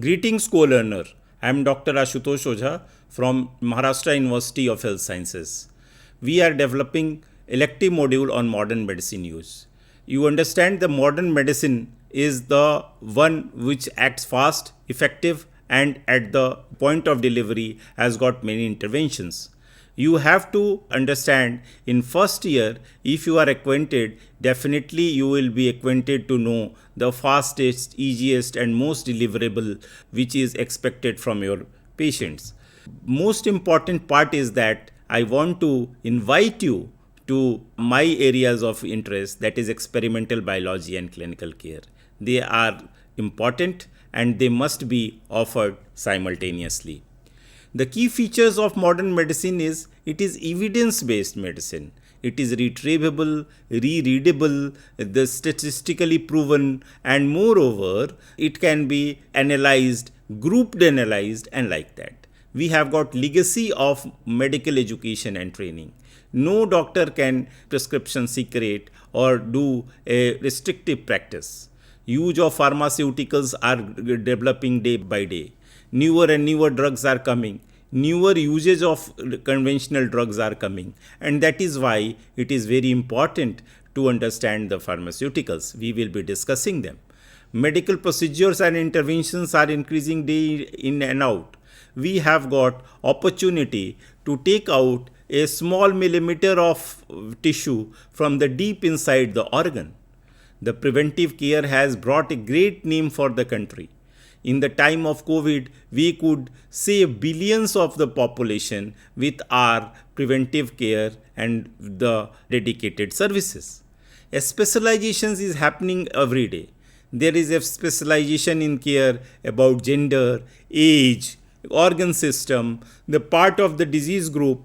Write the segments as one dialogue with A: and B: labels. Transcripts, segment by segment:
A: Greetings, co-learner. I am Dr. Ashutosh Ojha from Maharashtra University of Health Sciences. We are developing elective module on modern medicine use. You understand the modern medicine is the one which acts fast, effective, and at the point of delivery has got many interventions. You have to understand in first year, if you are acquainted, definitely you will be acquainted to know the fastest, easiest and most deliverable which is expected from your patients. Most important part is that I want to invite you to my areas of interest, that is experimental biology and clinical care. They are important and they must be offered simultaneously. The key features of modern medicine is it is evidence-based medicine. It is retrievable, rereadable, the statistically proven, and moreover, it can be analyzed, grouped analyzed, and like that. We have got legacy of medical education and training. No doctor can prescription secret or do a restrictive practice. Use of pharmaceuticals are developing day by day. Newer and newer drugs are coming. Newer usage of conventional drugs are coming. And that is why it is very important to understand the pharmaceuticals. We will be discussing them. Medical procedures and interventions are increasing day in and out. We have got opportunity to take out a small millimeter of tissue from the deep inside the organ. The preventive care has brought a great name for the country. In the time of COVID, we could save billions of the population with our preventive care and the dedicated services. A specialization is happening every day. There is a specialization in care about gender, age, organ system, the part of the disease group,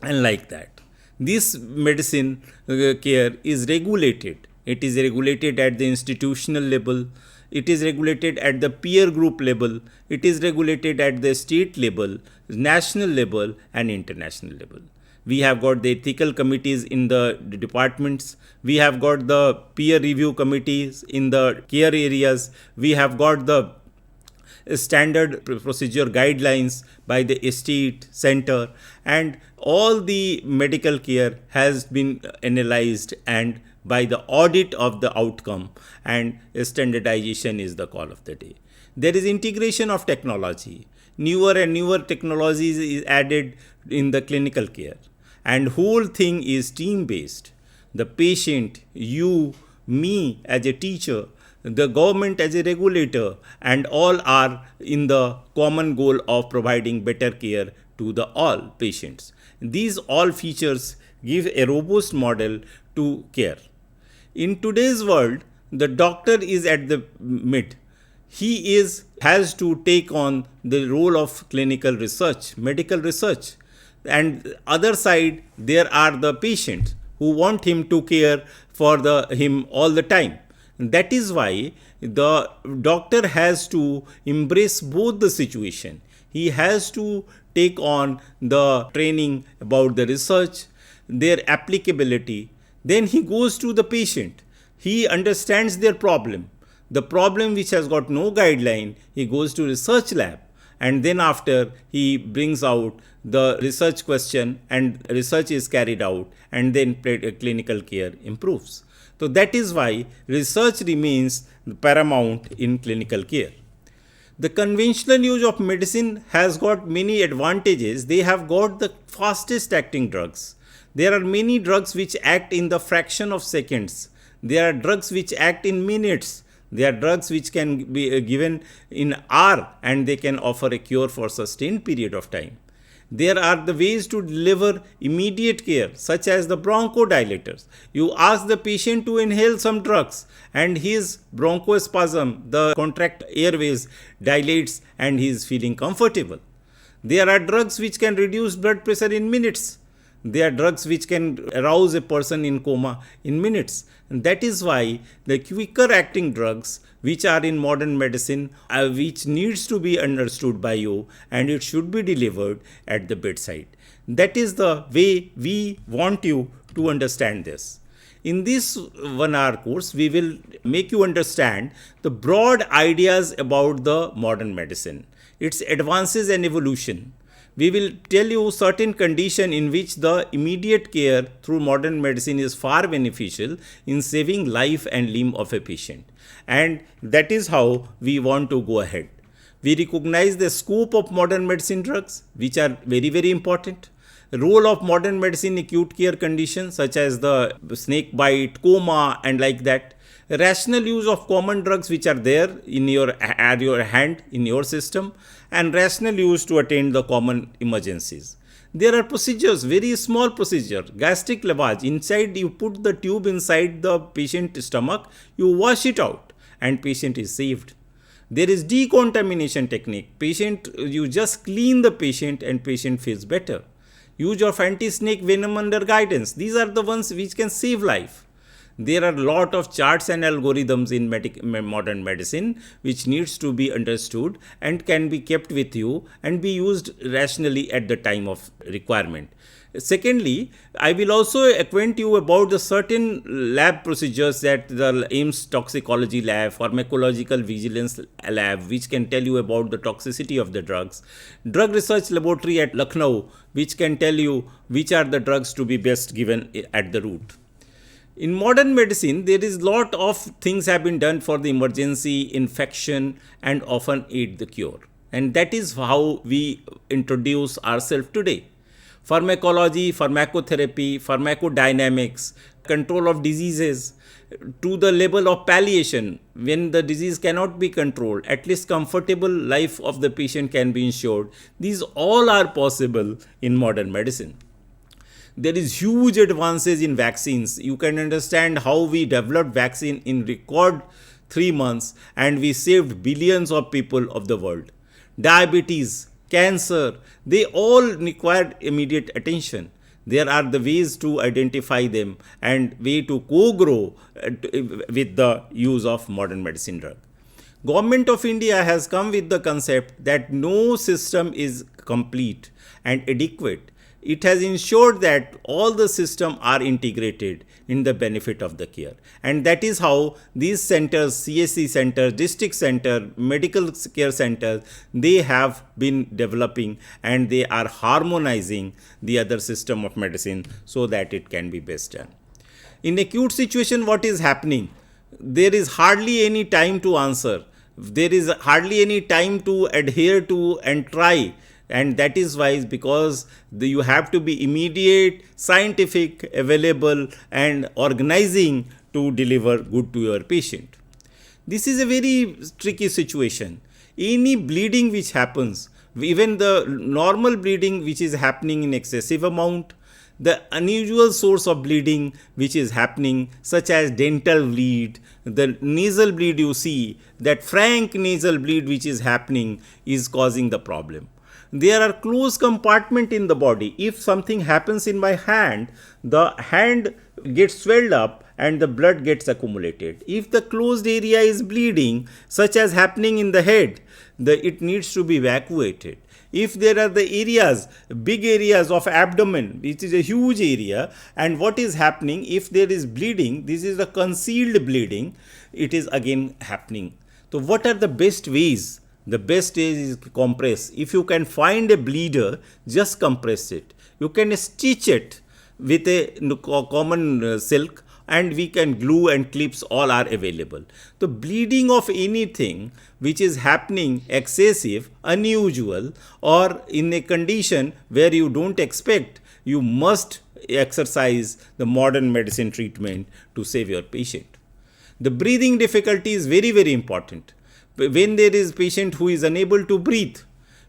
A: and like that. This medicine care is regulated. It is regulated at the institutional level. It is regulated at the peer group level. It is regulated at the state level, national level, and international level. We have got the ethical committees in the departments. We have got the peer review committees in the care areas. We have got the standard procedure guidelines by the state center, and all the medical care has been analyzed and by the audit of the outcome, and standardization is the call of the day. There is integration of technology. Newer and newer technologies is added in the clinical care, and whole thing is team based. The patient, you, me as a teacher, the government as a regulator, and all are in the common goal of providing better care to the all patients. These all features give a robust model to care. In today's world, the doctor is at the mid. He has to take on the role of clinical research, medical research. And other side, there are the patients who want him to care for him all the time. That is why the doctor has to embrace both the situation. He has to take on the training about the research, their applicability. Then he goes to the patient. He understands their problem. The problem which has got no guideline, he goes to research lab. And then after he brings out the research question and research is carried out, and then clinical care improves. So that is why research remains paramount in clinical care. The conventional use of medicine has got many advantages. They have got the fastest acting drugs. There are many drugs which act in the fraction of seconds. There are drugs which act in minutes. There are drugs which can be given in hour and they can offer a cure for sustained period of time. There are the ways to deliver immediate care, such as the bronchodilators. You ask the patient to inhale some drugs and his bronchospasm, the contract airways, dilates and he is feeling comfortable. There are drugs which can reduce blood pressure in minutes. There are drugs which can arouse a person in coma in minutes. And that is why the quicker acting drugs which are in modern medicine, which needs to be understood by you, and it should be delivered at the bedside. That is the way we want you to understand this. In this 1 hour course, we will make you understand the broad ideas about the modern medicine, its advances and evolution. We will tell you certain condition in which the immediate care through modern medicine is far beneficial in saving life and limb of a patient. And that is how we want to go ahead. We recognize the scope of modern medicine drugs, which are very, very important. Role of modern medicine in acute care conditions such as the snake bite, coma, and like that. Rational use of common drugs which are there in at your hand in your system, and rational use to attend the common emergencies. There are procedures, very small procedure, gastric lavage. Inside, you put the tube inside the patient's stomach, you wash it out, and patient is saved. There is decontamination technique. You just clean the patient and patient feels better. Use of anti-snake venom under guidance. These are the ones which can save life. There are a lot of charts and algorithms in modern medicine which needs to be understood and can be kept with you and be used rationally at the time of requirement. Secondly, I will also acquaint you about the certain lab procedures that the AIMS toxicology lab, pharmacological vigilance lab, which can tell you about the toxicity of the drugs, drug research laboratory at Lucknow, which can tell you which are the drugs to be best given at the root. In modern medicine, there is lot of things have been done for the emergency, infection, and often aid the cure. And that is how we introduce ourselves today. Pharmacology, pharmacotherapy, pharmacodynamics, control of diseases, to the level of palliation. When the disease cannot be controlled, at least comfortable life of the patient can be ensured. These all are possible in modern medicine. There is huge advances in vaccines. You can understand how we developed vaccine in record 3 months and we saved billions of people of the world. Diabetes, cancer, they all require immediate attention. There are the ways to identify them and way to co-grow with the use of modern medicine drug. Government of India has come with the concept that no system is complete and adequate. It has ensured that all the systems are integrated in the benefit of the care. And that is how these centers, CSC centers, district center, medical care centers, they have been developing and they are harmonizing the other system of medicine so that it can be best done. In acute situation, what is happening? There is hardly any time to answer. There is hardly any time to adhere to and try. And that is why, because you have to be immediate, scientific, available, and organizing to deliver good to your patient. This is a very tricky situation. Any bleeding which happens, even the normal bleeding which is happening in excessive amount, the unusual source of bleeding which is happening, such as dental bleed, the nasal bleed you see, that frank nasal bleed which is happening is causing the problem. There are closed compartment in the body. If something happens in my hand, the hand gets swelled up and the blood gets accumulated. If the closed area is bleeding, such as happening in the head, it needs to be evacuated. If there are the areas, big areas of abdomen, which is a huge area, and what is happening, if there is bleeding, this is a concealed bleeding, it is again happening. So what are the best ways? The best is compress. If you can find a bleeder, just compress it. You can stitch it with a common silk, and we can glue and clips all are available. The bleeding of anything which is happening excessive, unusual, or in a condition where you don't expect, you must exercise the modern medicine treatment to save your patient. The breathing difficulty is very, very important. When there is patient who is unable to breathe,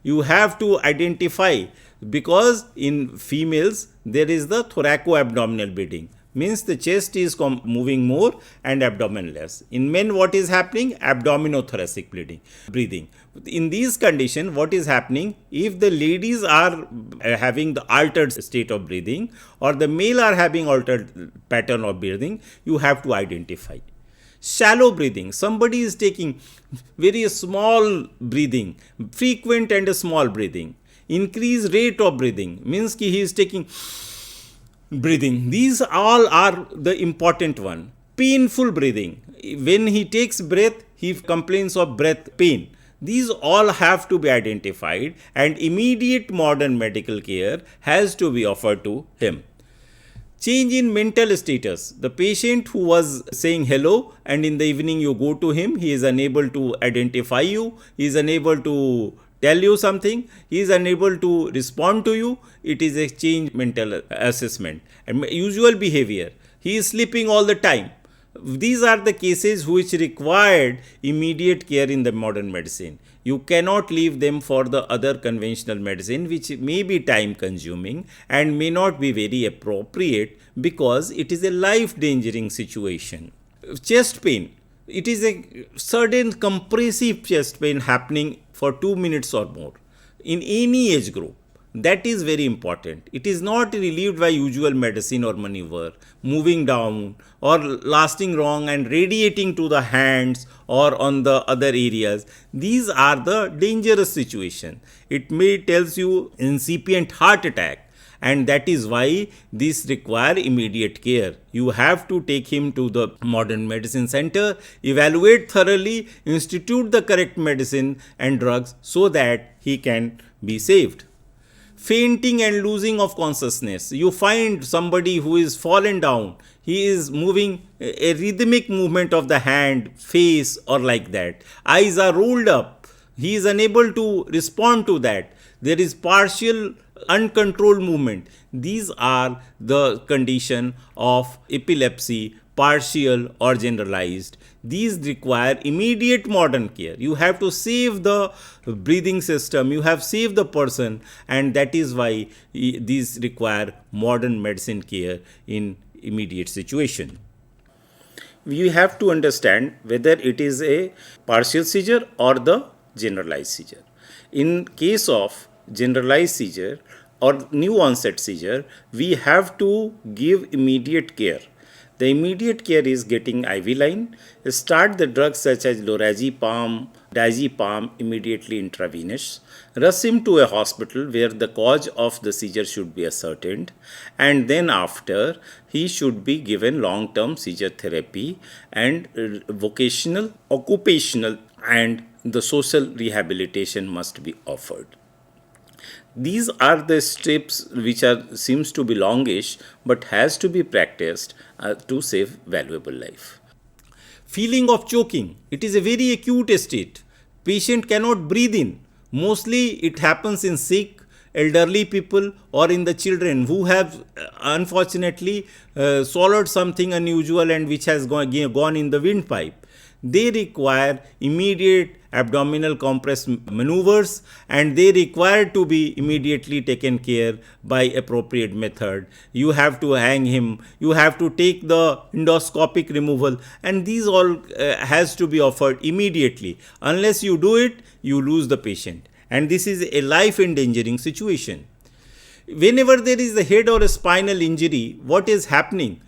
A: you have to identify, because in females there is the thoracoabdominal bleeding, means the chest is moving more and abdomen less. In men, what is happening? Abdominothoracic breathing. In these conditions, what is happening? If the ladies are having the altered state of breathing or the male are having altered pattern of breathing, you have to identify. Shallow breathing, somebody is taking very small breathing, frequent and small breathing. Increased rate of breathing means he is taking breathing. These all are the important one. Painful breathing. When he takes breath, he complains of breath pain. These all have to be identified, and immediate modern medical care has to be offered to him. Change in mental status. The patient who was saying hello, and in the evening you go to him, he is unable to identify you, he is unable to tell you something, he is unable to respond to you. It is a change mental assessment. And usual behavior, he is sleeping all the time. These are the cases which required immediate care in the modern medicine. You cannot leave them for the other conventional medicine, which may be time consuming and may not be very appropriate because it is a life endangering situation. Chest pain. It is a sudden compressive chest pain happening for 2 minutes or more in any age group. That is very important. It is not relieved by usual medicine or maneuver, moving down or lasting wrong and radiating to the hands or on the other areas. These are the dangerous situation. It may tells you incipient heart attack, and that is why this require immediate care. You have to take him to the modern medicine center, evaluate thoroughly, institute the correct medicine and drugs so that he can be saved. Fainting and losing of consciousness. You find somebody who is fallen down, he is moving a rhythmic movement of the hand, face, or like that. Eyes are rolled up, he is unable to respond to that. There is partial uncontrolled movement. These are the condition of epilepsy, partial or generalized. These require immediate modern care. You have to save the breathing system, you have saved the person, and that is why these require modern medicine care in immediate situation. We have to understand whether it is a partial seizure or the generalized seizure. In case of generalized seizure or new onset seizure, we have to give immediate care. The immediate care is getting IV line, start the drugs such as lorazepam, diazepam immediately intravenous, rush him to a hospital where the cause of the seizure should be ascertained, and then after he should be given long-term seizure therapy and vocational, occupational and the social rehabilitation must be offered. These are the steps which are seems to be longish but has to be practiced to save valuable life. Feeling of choking. It is a very acute state. Patient cannot breathe in. Mostly it happens in sick, elderly people or in the children who have unfortunately swallowed something unusual and which has gone in the windpipe. They require immediate abdominal compress maneuvers and they require to be immediately taken care by appropriate method. You have to hang him, you have to take the endoscopic removal, and these all has to be offered immediately. Unless you do it, you lose the patient, and this is a life endangering situation. Whenever there is a head or a spinal injury, what is happening?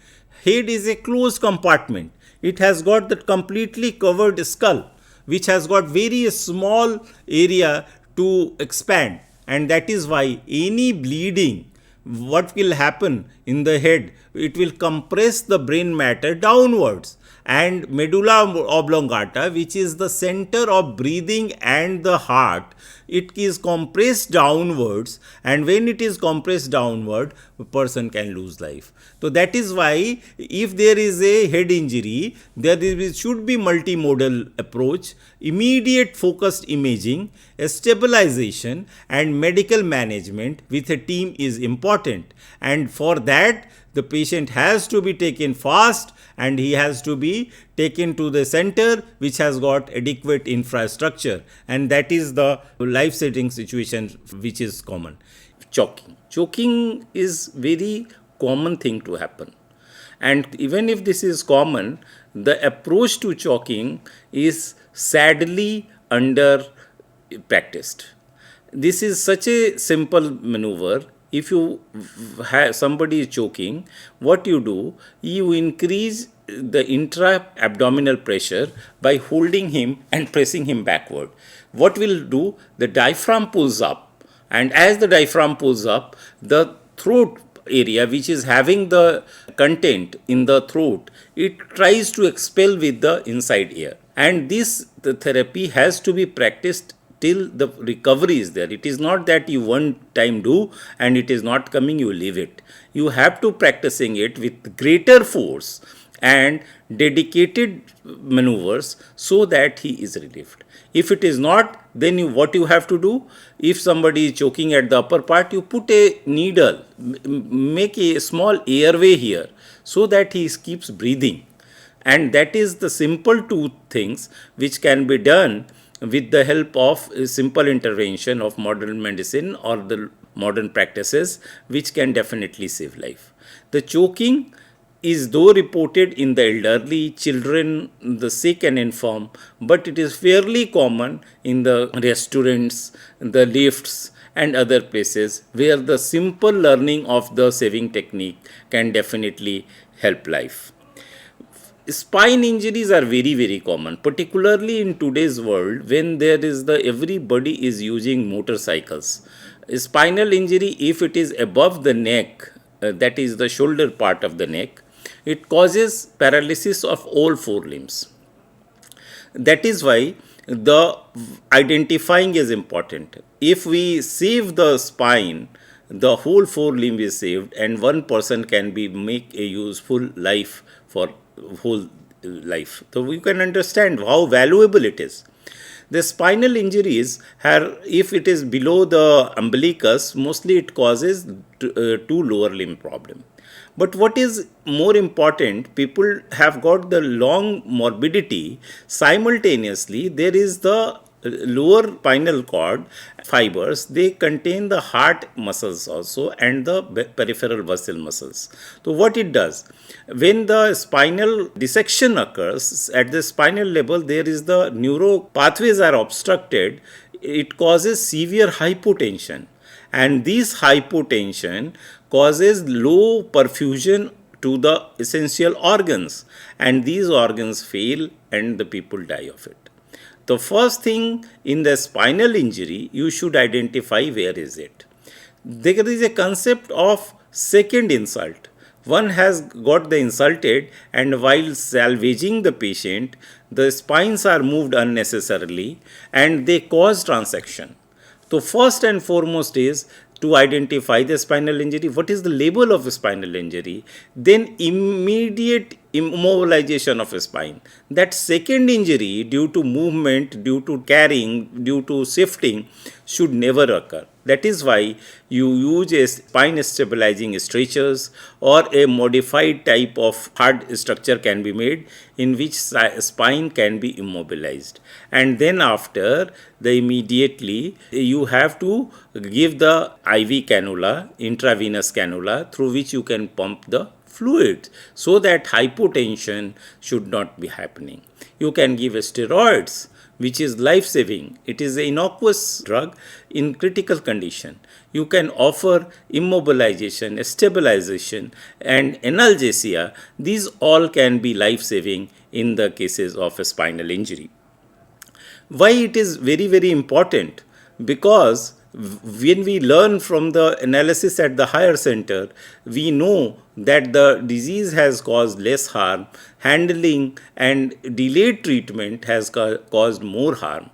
A: Head is a closed compartment. It has got the completely covered skull, which has got very small area to expand, and that is why any bleeding, what will happen in the head, it will compress the brain matter downwards, and medulla oblongata, which is the center of breathing and the heart, it is compressed downwards, and when it is compressed downward, a person can lose life. So that is why if there is a head injury, there should be multimodal approach, immediate focused imaging, a stabilization and medical management with a team is important, and for that the patient has to be taken fast and he has to be taken to the center which has got adequate infrastructure, and that is the life saving situation which is common. Choking is very common thing to happen, and even if this is common, the approach to choking is sadly under practiced. This is such a simple maneuver. If you have somebody is choking, what you do, you increase the intra-abdominal pressure by holding him and pressing him backward. What will do, the diaphragm pulls up, and as the diaphragm pulls up, the throat area which is having the content in the throat, it tries to expel with the inside ear. And this the therapy has to be practiced till the recovery is there. It is not that you one time do and it is not coming, you leave it. You have to practicing it with greater force and dedicated maneuvers so that he is relieved. If it is not, then what you have to do, if somebody is choking at the upper part, you put a needle, make a small airway here so that he keeps breathing. And that is the simple two things which can be done with the help of a simple intervention of modern medicine or the modern practices, which can definitely save life. The choking is though reported in the elderly, children, the sick and infirm, but it is fairly common in the restaurants, the lifts and other places where the simple learning of the saving technique can definitely help life. Spine injuries are very common, particularly in today's world when there is the everybody is using motorcycles. Spinal injury, if it is above the neck, that is the shoulder part of the neck, it causes paralysis of all four limbs. That is why the identifying is important. If we save the spine, the whole four limb is saved, and one person can be make a useful life for whole life. So you can understand how valuable it is. The spinal injuries are, if it is below the umbilicus, mostly it causes two lower limb problem. But what is more important, people have got the long morbidity. Simultaneously, there is the lower spinal cord fibers, they contain the heart muscles also and the peripheral vessel muscles. So what it does, when the spinal dissection occurs at the spinal level, there is the neuro pathways are obstructed, it causes severe hypotension, and this hypotension causes low perfusion to the essential organs, and these organs fail and the people die of it. The first thing in the spinal injury, you should identify where is it. There is a concept of second insult. One has got the insulted, and while salvaging the patient, the spines are moved unnecessarily and they cause transection. So first and foremost is to identify the spinal injury, what is the label of a spinal injury, then immediate immobilization of a spine. That second injury due to movement, due to carrying, due to shifting should never occur. That is why you use a spine stabilizing stretchers or a modified type of hard structure can be made in which spine can be immobilized. And then after the immediately you have to give the IV cannula, intravenous cannula through which you can pump the fluid so that hypotension should not be happening. You can give steroids, which is life saving. It is an innocuous drug in critical condition. You can offer immobilization, stabilization and analgesia. These all can be life saving in the cases of a spinal injury. Why it is very important? Because when we learn from the analysis at the higher center, we know that the disease has caused less harm, handling and delayed treatment has caused more harm.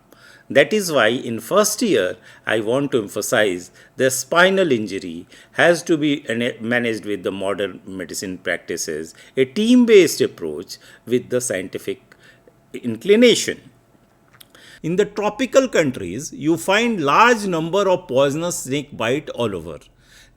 A: That is why in first year, I want to emphasize the spinal injury has to be managed with the modern medicine practices, a team-based approach with the scientific inclination. In the tropical countries, you find large number of poisonous snake bite all over.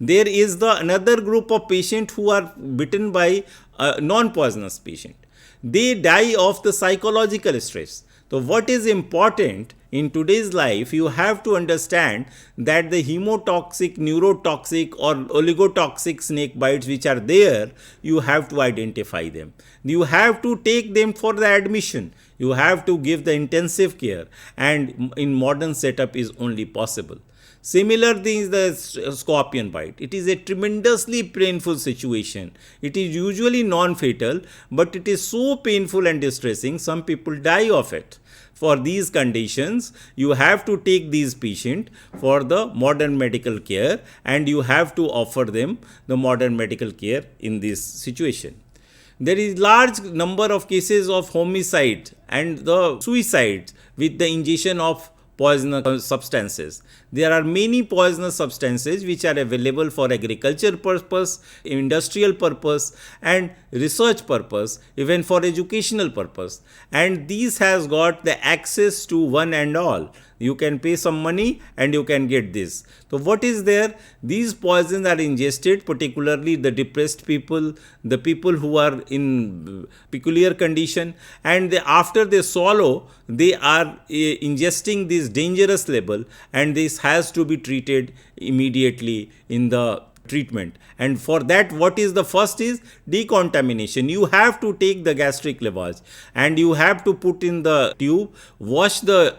A: There is the another group of patients who are bitten by a non-poisonous patient. They die of the psychological stress. So what is important in today's life, you have to understand that the hemotoxic, neurotoxic or oligotoxic snake bites which are there, you have to identify them. You have to take them for the admission. You have to give the intensive care, and in modern setup is only possible. Similar thing is the scorpion bite. It is a tremendously painful situation. It is usually non-fatal, but it is so painful and distressing, some people die of it. For these conditions, you have to take these patients for the modern medical care, and you have to offer them the modern medical care in this situation. There is large number of cases of homicide and the suicides with the ingestion of poisonous substances. There are many poisonous substances which are available for agriculture purpose, industrial purpose, and research purpose, even for educational purpose. And these has got the access to one and all. You can pay some money and you can get this. So what is there? These poisons are ingested, particularly the depressed people, the people who are in peculiar condition, and after they swallow, they are ingesting this dangerous level, and this has to be treated immediately in the treatment. And for that, what is the first is decontamination. You have to take the gastric lavage and you have to put in the tube, wash the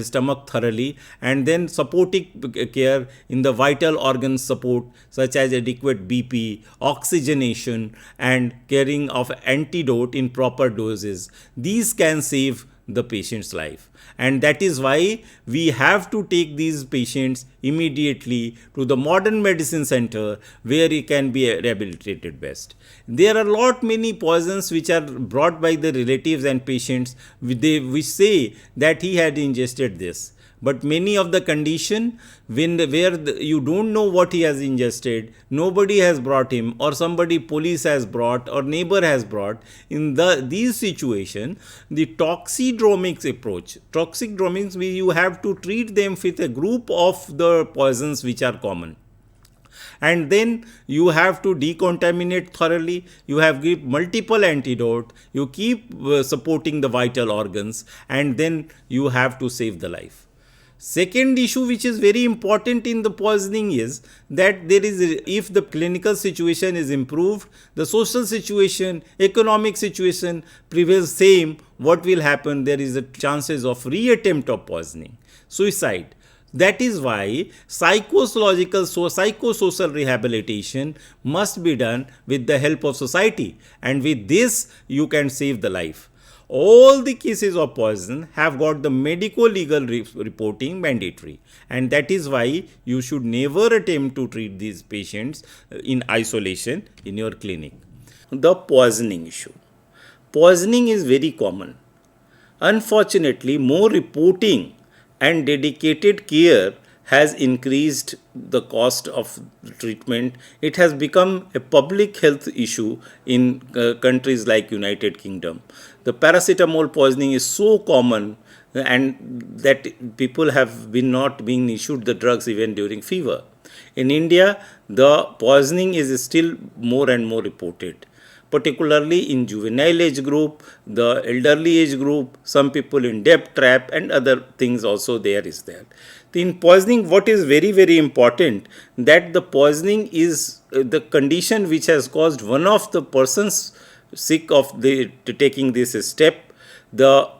A: stomach thoroughly, and then supporting care in the vital organ support such as adequate BP, oxygenation, and caring of antidote in proper doses. These can save the patient's life, and that is why we have to take these patients immediately to the modern medicine center where he can be rehabilitated best. There are many poisons which are brought by the relatives and patients which say that he had ingested this. But many of the condition you don't know what he has ingested, nobody has brought him, or somebody police has brought or neighbor has brought. In these situation, the toxidromics approach. Toxidromics means you have to treat them with a group of the poisons which are common. And then you have to decontaminate thoroughly, you have give multiple antidote, you keep supporting the vital organs, and then you have to save the life. Second issue which is very important in the poisoning is that if the clinical situation is improved, the social situation, economic situation prevails same, what will happen? There is a chances of reattempt of poisoning, suicide. That is why psychosocial rehabilitation must be done with the help of society, and with this you can save the life. All the cases of poison have got the medico-legal reporting mandatory, and that is why you should never attempt to treat these patients in isolation in your clinic. The poisoning issue. Poisoning is very common. Unfortunately, more reporting and dedicated care has increased the cost of treatment. It has become a public health issue in countries like United Kingdom. The paracetamol poisoning is so common, and that people have been not being issued the drugs even during fever. In India, the poisoning is still more and more reported, particularly in juvenile age group, the elderly age group, some people in debt trap, and other things also there is there. In poisoning, what is very, very important, that the poisoning is the condition which has caused one of the persons sick of taking this step,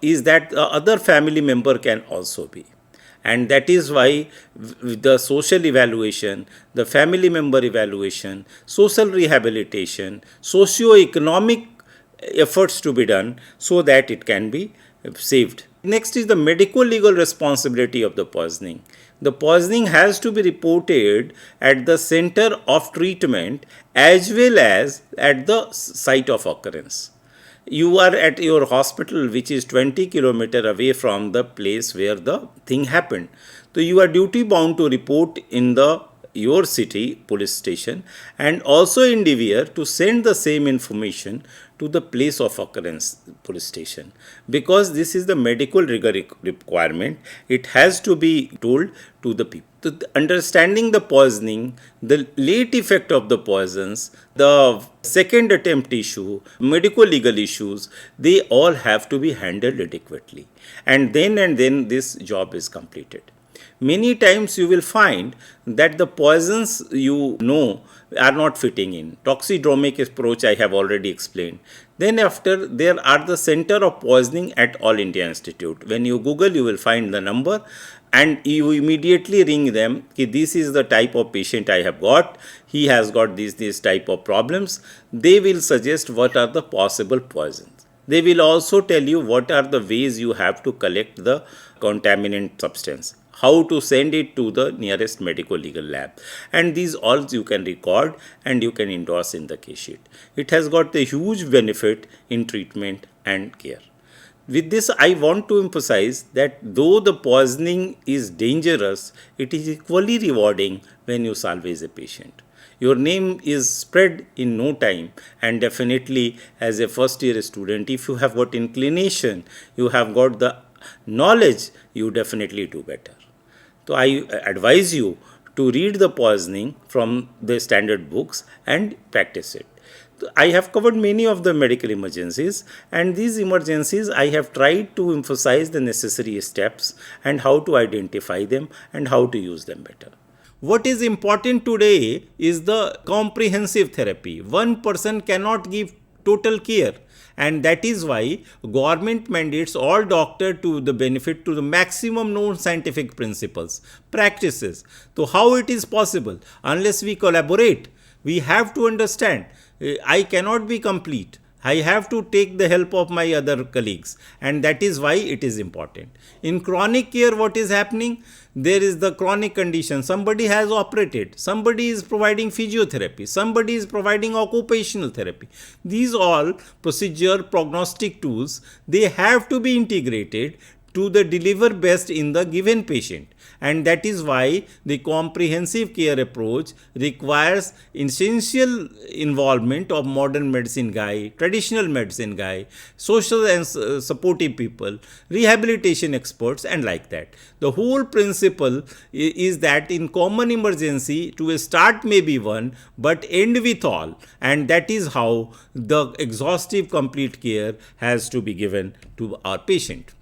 A: is that the other family member can also be. And that is why the social evaluation, the family member evaluation, social rehabilitation, socio-economic efforts to be done so that it can be saved. Next is the medico-legal responsibility of the poisoning. The poisoning has to be reported at the center of treatment as well as at the site of occurrence. You are at your hospital which is 20 kilometers away from the place where the thing happened. So you are duty bound to report in your city police station, and also endeavor to send the same information to the place of occurrence police station, because this is the medical requirement. It has to be told to the people. So understanding the poisoning, the late effect of the poisons, the second attempt issue, medical legal issues, they all have to be handled adequately, and then this job is completed. Many times you will find that the poisons are not fitting in. Toxidromic approach I have already explained. Then after, there are the Center of Poisoning at All India Institute. When you Google, you will find the number. and you immediately ring them कि this is the type of patient I have got, he has got these type of problems. They will suggest what are the possible poisons. They will also tell you what are the ways you have to collect the contaminant substance, how to send it to the nearest medical legal lab, and these all you can record and you can endorse in the case sheet. It has got a huge benefit in treatment and care. With this, I want to emphasize that though the poisoning is dangerous, it is equally rewarding when you salvage a patient. Your name is spread in no time, and definitely, as a first year student, if you have got inclination, you have got the knowledge, you definitely do better. So, I advise you to read the poisoning from the standard books and practice it. I have covered many of the medical emergencies, and these emergencies I have tried to emphasize the necessary steps and how to identify them and how to use them better. What is important today is the comprehensive therapy. One person cannot give total care, and that is why government mandates all doctor to the benefit to the maximum known scientific principles practices. So how it is possible unless we collaborate? We have to understand I cannot be complete. I have to take the help of my other colleagues, and that is why it is important. In chronic care, what is happening? There is the chronic condition. Somebody has operated, somebody is providing physiotherapy, somebody is providing occupational therapy. These all procedure prognostic tools, they have to be integrated to the deliver best in the given patient, and that is why the comprehensive care approach requires essential involvement of modern medicine guy, traditional medicine guy, social and supportive people, rehabilitation experts, and like that. The whole principle is that in common emergency, to start may be one but end with all, and that is how the exhaustive complete care has to be given to our patient.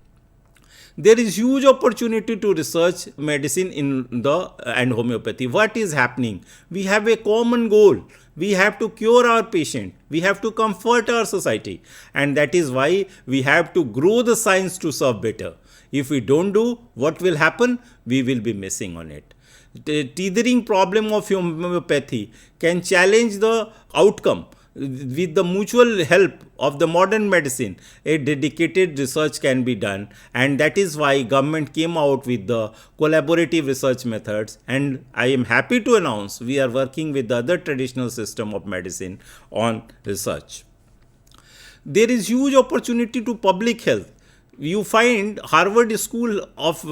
A: There is huge opportunity to research medicine in the and homeopathy. What is happening? We have a common goal. We have to cure our patient. We have to comfort our society, and that is why we have to grow the science to serve better. If we don't do, what will happen? We will be missing on it. The teethering problem of homeopathy can challenge the outcome. With the mutual help of the modern medicine, a dedicated research can be done, and that is why government came out with the collaborative research methods, and I am happy to announce we are working with the other traditional system of medicine on research. There is huge opportunity to public health. You find Harvard School of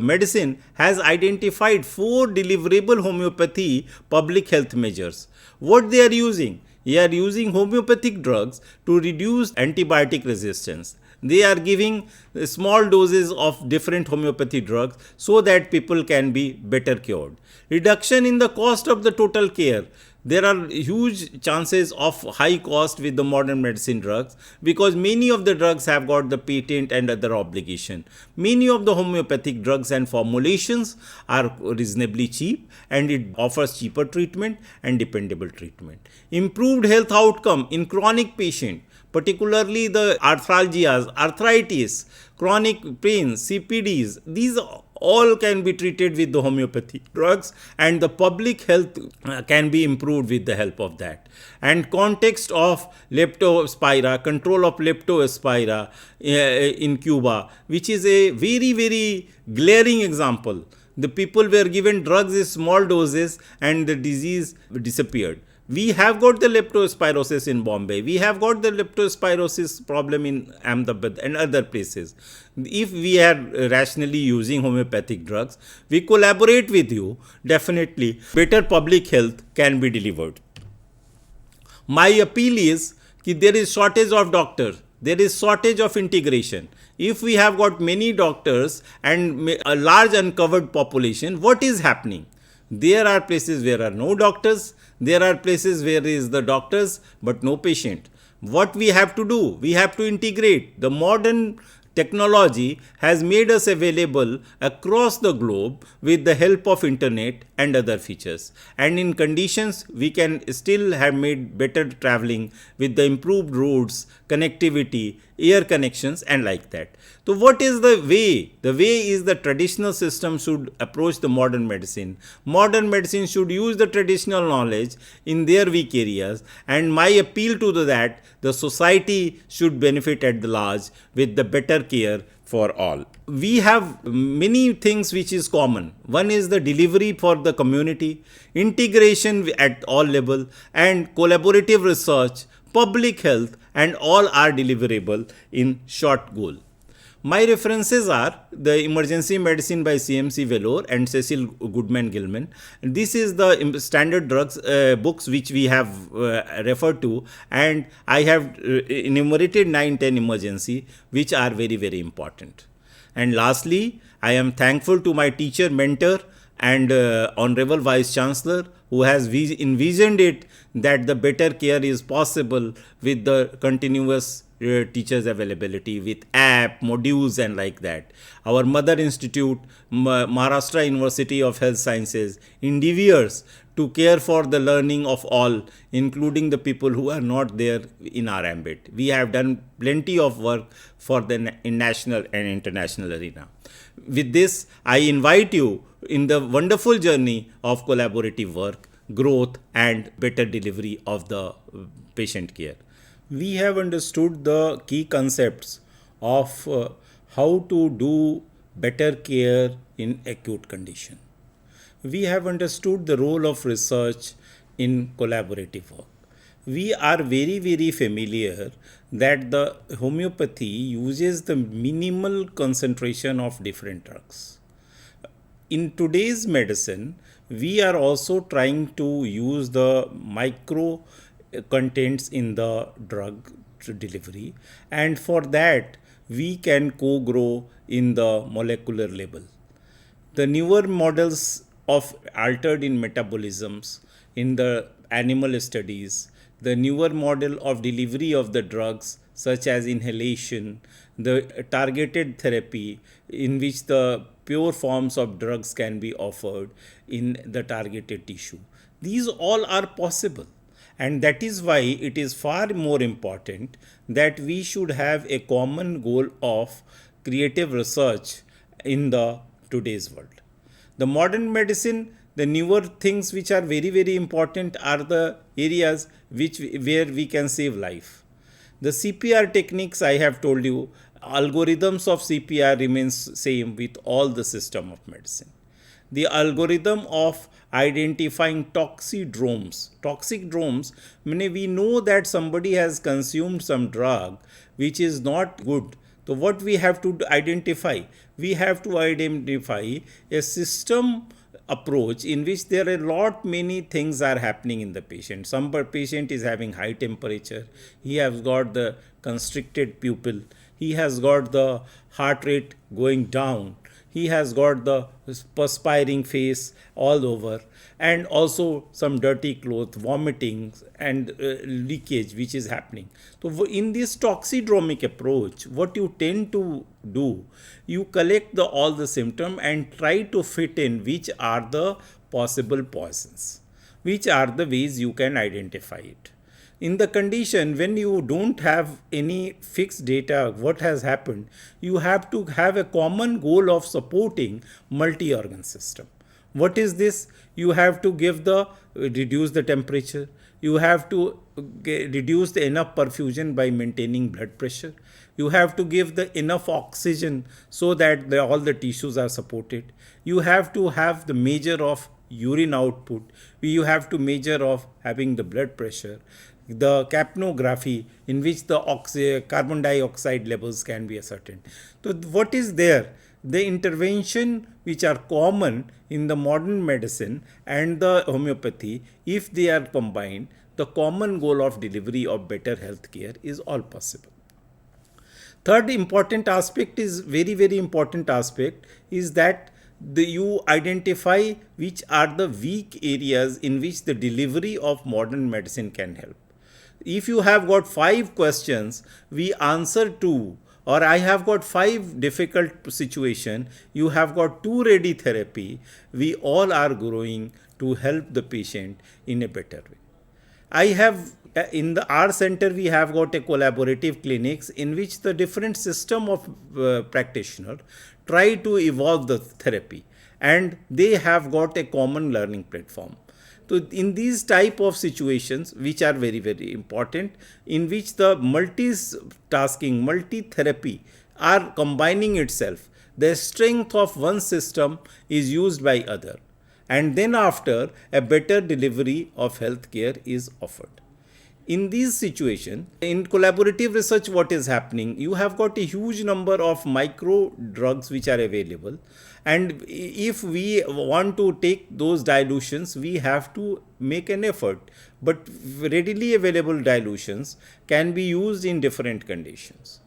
A: Medicine has identified 4 deliverable homeopathy public health measures. What they are using? They are using homeopathic drugs to reduce antibiotic resistance. They are giving small doses of different homeopathy drugs so that people can be better cured. Reduction in the cost of the total care. There are huge chances of high cost with the modern medicine drugs because many of the drugs have got the patent and other obligation. Many of the homeopathic drugs and formulations are reasonably cheap, and it offers cheaper treatment and dependable treatment. Improved health outcome in chronic patient, particularly the arthralgias, arthritis, chronic pain, CPDs, these all can be treated with the homeopathy drugs, and the public health can be improved with the help of that. And context of leptospira, control of leptospira in Cuba, which is a very glaring example. The people were given drugs in small doses and the disease disappeared. We have got the leptospirosis in Bombay. We have got the leptospirosis problem in Ahmedabad and other places. If we are rationally using homeopathic drugs, we collaborate with you, definitely better public health can be delivered. My appeal is that there is shortage of doctors. There is shortage of integration. If we have got many doctors and a large uncovered population, what is happening? There are places where are no doctors. There are places where is the doctors but no patient. What we have to do? We have to integrate the modern Technology has made us available across the globe with the help of internet and other features. And in conditions, we can still have made better traveling with the improved roads, connectivity, air connections and like that. So what is the way? The way is the traditional system should approach the modern medicine. Modern medicine should use the traditional knowledge in their weak areas, and my appeal to that, the society should benefit at the large with the better care for all. We have many things which is common. One is the delivery for the community, integration at all level, and collaborative research, public health, and all are deliverable in short goal. My references are the Emergency Medicine by CMC Vellore and Cecil Goodman Gilman. This is the standard drugs books which we have referred to, and I have enumerated 9-10 emergency which are very, very important. And lastly, I am thankful to my teacher, mentor, and Honorable Vice Chancellor, who has envisioned it that the better care is possible with the continuous teachers availability with app, modules and like that. Our mother institute, Maharashtra University of Health Sciences, endeavors to care for the learning of all, including the people who are not there in our ambit. We have done plenty of work for the national and international arena. With this, I invite you in the wonderful journey of collaborative work, growth and better delivery of the patient care. We have understood the key concepts of how to do better care in acute condition. We have understood the role of research in collaborative work. We are very, very familiar that the homeopathy uses the minimal concentration of different drugs. In today's medicine, we are also trying to use the micro contents in the drug delivery, and for that we can co-grow in the molecular level. The newer models of altered in metabolisms in the animal studies, the newer model of delivery of the drugs such as inhalation, the targeted therapy in which the pure forms of drugs can be offered in the targeted tissue. These all are possible. And that is why it is far more important that we should have a common goal of creative research in the today's world. The modern medicine, the newer things which are very, very important are the areas where we can save life. The CPR techniques I have told you, algorithms of CPR remains same with all the system of medicine. The algorithm of identifying toxidromes. Toxidromes, meaning we know that somebody has consumed some drug which is not good. So what we have to identify? We have to identify a system approach in which there are many things are happening in the patient. Some patient is having high temperature. He has got the constricted pupil. He has got the heart rate going down. He has got the perspiring face all over, and also some dirty clothes, vomiting and leakage which is happening. So in this toxidromic approach, what you tend to do, you collect all the symptoms and try to fit in which are the possible poisons, which are the ways you can identify it. In the condition when you don't have any fixed data what has happened, you have to have a common goal of supporting multi-organ system. What is this? You have to reduce the temperature. You have to reduce the enough perfusion by maintaining blood pressure. You have to give the enough oxygen so that all the tissues are supported. You have to have the measure of urine output. You have to measure of having the blood pressure. The capnography in which the carbon dioxide levels can be ascertained. So what is there? The intervention which are common in the modern medicine and the homeopathy, if they are combined, the common goal of delivery of better health care is all possible. Third important aspect is very, very important aspect is that you identify which are the weak areas in which the delivery of modern medicine can help. If you have got 5 questions, we answer 2 or I have got 5 difficult situation, you have got 2 ready therapy, we all are growing to help the patient in a better way. I have in the our center we have got a collaborative clinics in which the different system of practitioner try to evolve the therapy, and they have got a common learning platform. So in these type of situations which are very important, in which the multitasking multi therapy are combining itself, the strength of one system is used by other, and then after a better delivery of healthcare is offered. In these situations, in collaborative research, what is happening, you have got a huge number of micro drugs which are available, and if we want to take those dilutions, we have to make an effort, but readily available dilutions can be used in different conditions.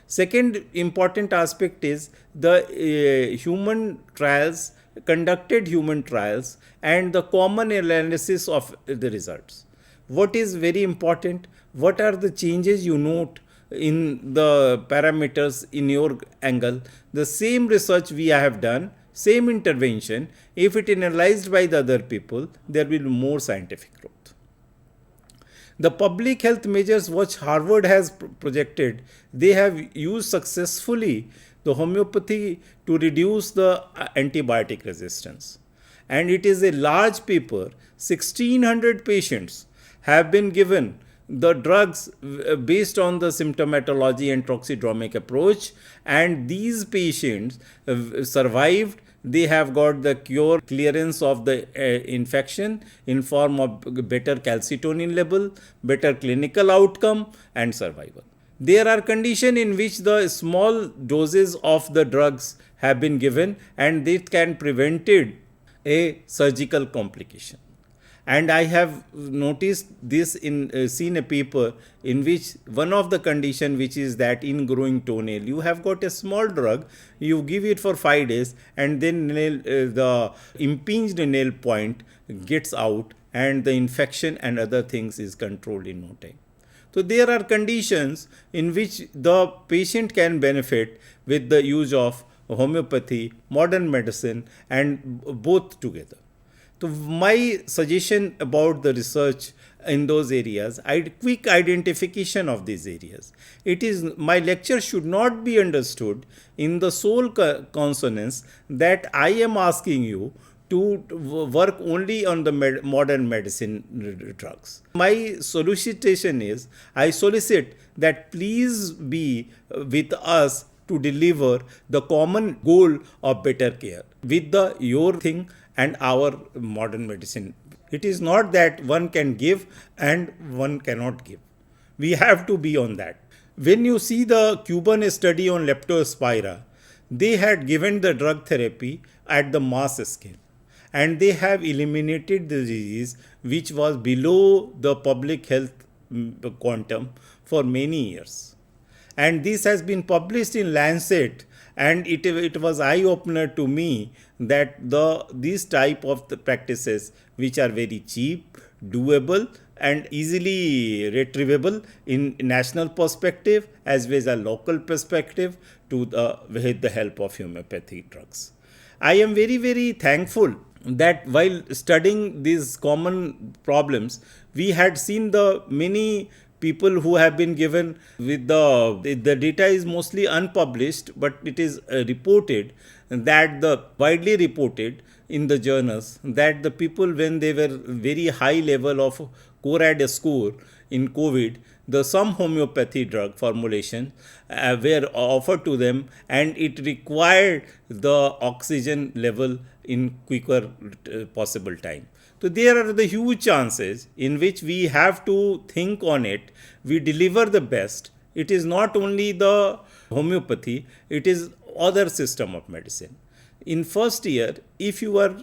A: Second important aspect is the human trials, conducted human trials, and the common analysis of the results. What is very important? What are the changes you note in the parameters in your angle? The same research we have done, same intervention, if it analyzed by the other people, there will be more scientific growth. The public health measures which Harvard has projected, they have used successfully the homeopathy to reduce the antibiotic resistance. And it is a large paper, 1600 patients have been given the drugs based on the symptomatology and toxidromic approach, and these patients survived. They have got the cure, clearance of the infection in form of better calcitonin level, better clinical outcome, and survival. There are conditions in which the small doses of the drugs have been given, and this can prevented a surgical complication. And I have noticed this in seen a paper in which one of the condition, which is that in growing toenail, you have got a small drug, you give it for 5 days, and then the impinged nail point gets out, and the infection and other things is controlled in no time. So there are conditions in which the patient can benefit with the use of homeopathy, modern medicine, and both together. So my suggestion about the research in those areas, quick identification of these areas. It is, my lecture should not be understood in the sole consonance that I am asking you to work only on the modern medicine drugs. My solicitation is, I solicit that please be with us to deliver the common goal of better care with the your thing and our modern medicine. It is not that one can give and one cannot give. We have to be on that. When you see the Cuban study on leptospira, they had given the drug therapy at the mass scale, and they have eliminated the disease which was below the public health quantum for many years. And this has been published in Lancet, and it was eye opener to me that these type of the practices which are very cheap, doable, and easily retrievable in national perspective as well as a local perspective with the help of homeopathic drugs. I am very thankful that while studying these common problems, we had seen the many people who have been given with the data is mostly unpublished, but it is reported that the widely reported in the journals that the people, when they were very high level of CORAD score in COVID, some homeopathy drug formulation were offered to them, and it required the oxygen level in quicker possible time. So there are the huge chances in which we have to think on it. We deliver the best. It is not only the homeopathy, it is other system of medicine. In first year, if you are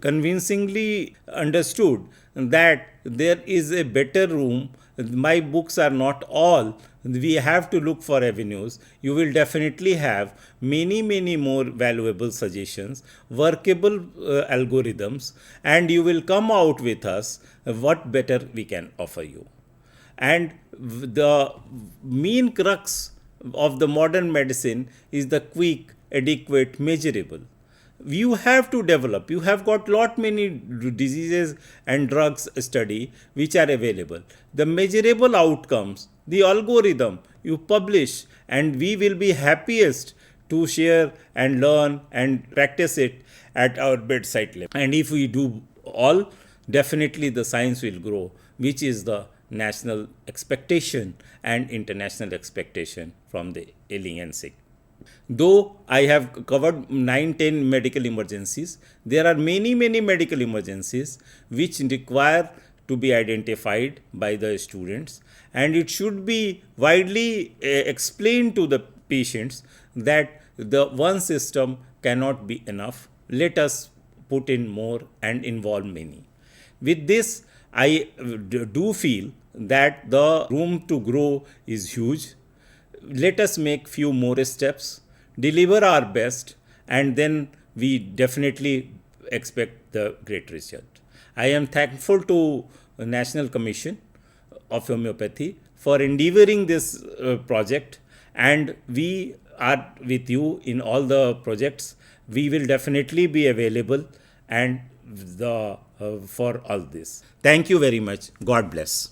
A: convincingly understood that there is a better room, my books are not all, we have to look for avenues, you will definitely have many more valuable suggestions, workable algorithms, and you will come out with us what better we can offer you. And the main crux of the modern medicine is the quick, adequate, measurable. You have to develop. You have got lot many diseases and drugs study which are available. The measurable outcomes, the algorithm you publish, and we will be happiest to share and learn and practice it at our bedside level. And if we do all, definitely the science will grow, which is the national expectation and international expectation from the ailing and sick. Though I have covered 9-10 medical emergencies, there are many medical emergencies which require to be identified by the students, and it should be widely explained to the patients that the one system cannot be enough. Let us put in more and involve many. With this, I do feel that the room to grow is huge. Let us make few more steps, deliver our best, and then we definitely expect the great result. I am thankful to the National Commission of Homeopathy for endeavoring this project, and we are with you in all the projects. We will definitely be available and for all this. Thank you very much. God bless.